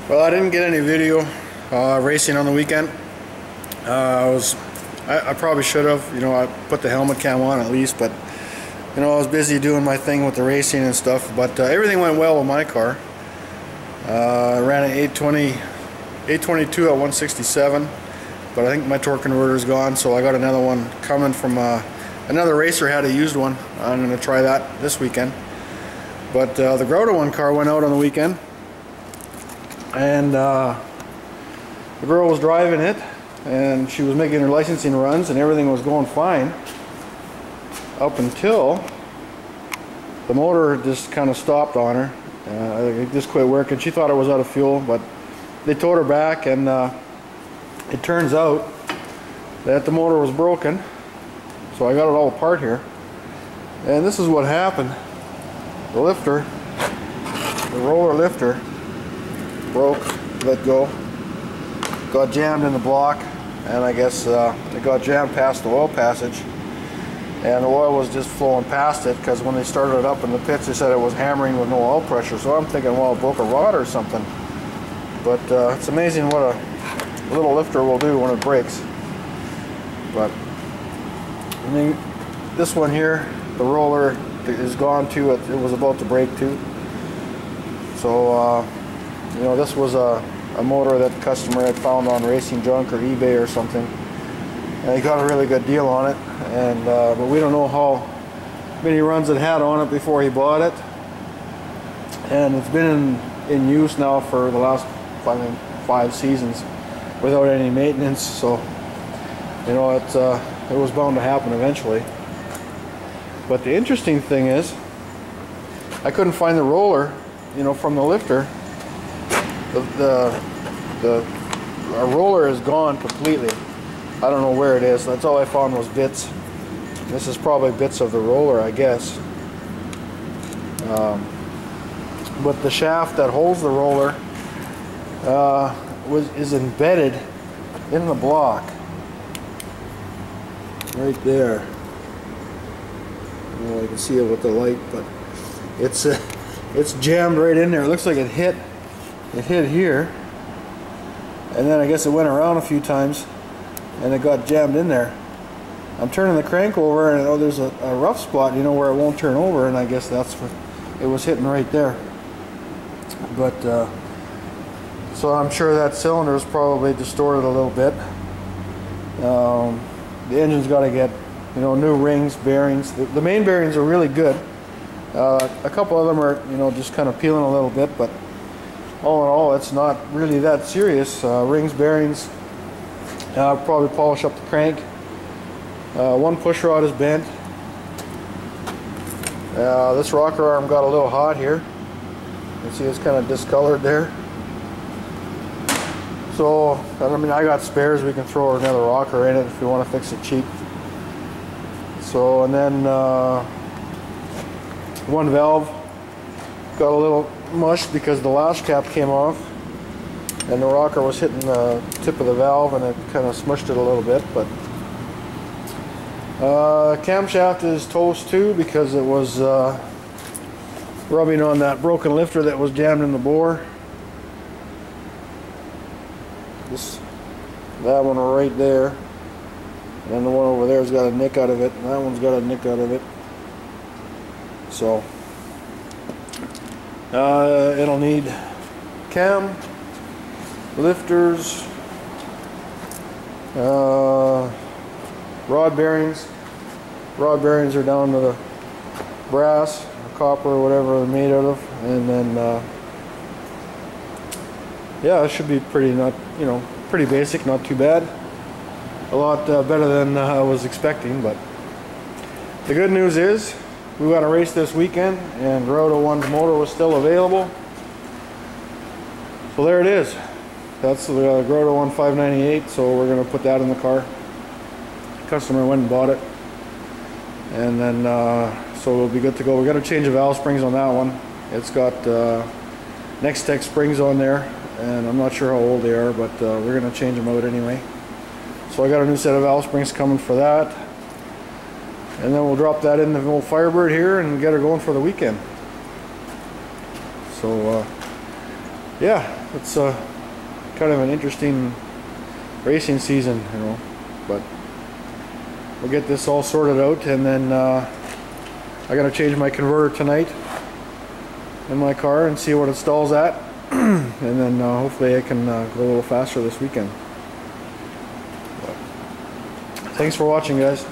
Well, I didn't get any video racing on the weekend. I probably should have. You know, I put the helmet cam on at least, but you know, I was busy doing my thing with the racing and stuff. But everything went well with my car. I ran an 822 at 167, but I think my torque converter is gone, so I got another one coming from another racer had a used one. I'm going to try that this weekend. But the Grota one car went out on the weekend, and the girl was driving it, and she was making her licensing runs, and everything was going fine up until the motor just kind of stopped on her. It just quit working. She thought it was out of fuel, but they towed her back, and it turns out that the motor was broken. So I got it all apart here, and this is what happened. The lifter, the roller lifter, broke, let go, got jammed in the block, and I guess it got jammed past the oil passage, and the oil was just flowing past it, because when they started it up in the pits they said it was hammering with no oil pressure. So I'm thinking, well, it broke a rod or something. But it's amazing what a little lifter will do when it breaks. But I mean, this one here, the roller is gone too. It was about to break too. So you know, this was a motor that the customer had found on Racing Junk or eBay or something, and he got a really good deal on it. And but we don't know how many runs it had on it before he bought it, and it's been in use now for the last 5 seasons without any maintenance. So you know, it was bound to happen eventually. But the interesting thing is, I couldn't find the roller, you know, from the lifter. The roller is gone completely. I don't know where it is. That's all I found was bits. This is probably bits of the roller, I guess. But the shaft that holds the roller is embedded in the block right there. Well, you can see it with the light, but it's jammed right in there. It looks like it hit here, and then I guess it went around a few times, and it got jammed in there. I'm turning the crank over, and oh, there's a rough spot, you know, where it won't turn over, and I guess that's what it was hitting right there. But so I'm sure that cylinder is probably distorted a little bit. The engine's got to get, you know, new rings, bearings. The main bearings are really good. A couple of them are, you know, just kind of peeling a little bit, but all in all, it's not really that serious. Rings, bearings, probably polish up the crank. One push rod is bent. This rocker arm got a little hot here. You can see it's kind of discolored there. So, I mean, I got spares. We can throw another rocker in it if we want to fix it cheap. So, and then one valve got a little mush because the lash cap came off, and the rocker was hitting the tip of the valve, and it kind of smushed it a little bit. But camshaft is toast too, because it was rubbing on that broken lifter that was jammed in the bore. That one right there, and then the one over there's got a nick out of it, and that one's got a nick out of it. So it'll need cam, lifters, rod bearings. Rod bearings are down to the brass or copper or whatever they're made out of, and then yeah, it should be pretty, not, you know, pretty basic, not too bad. A lot better than I was expecting. But the good news is we got a race this weekend, and Grota 1's motor was still available. So there it is. That's the Grota 1 598. So we're going to put that in the car. Customer went and bought it, and then so we'll be good to go. We're going to change the valve springs on that one. It's got Nex-Tech springs on there, and I'm not sure how old they are, but we're going to change them out anyway. So I got a new set of valve springs coming for that, and then we'll drop that in the old Firebird here and get her going for the weekend. So yeah, it's kind of an interesting racing season, you know, but we'll get this all sorted out, and then I gotta change my converter tonight in my car and see what it stalls at, and then hopefully I can go a little faster this weekend. But thanks for watching, guys.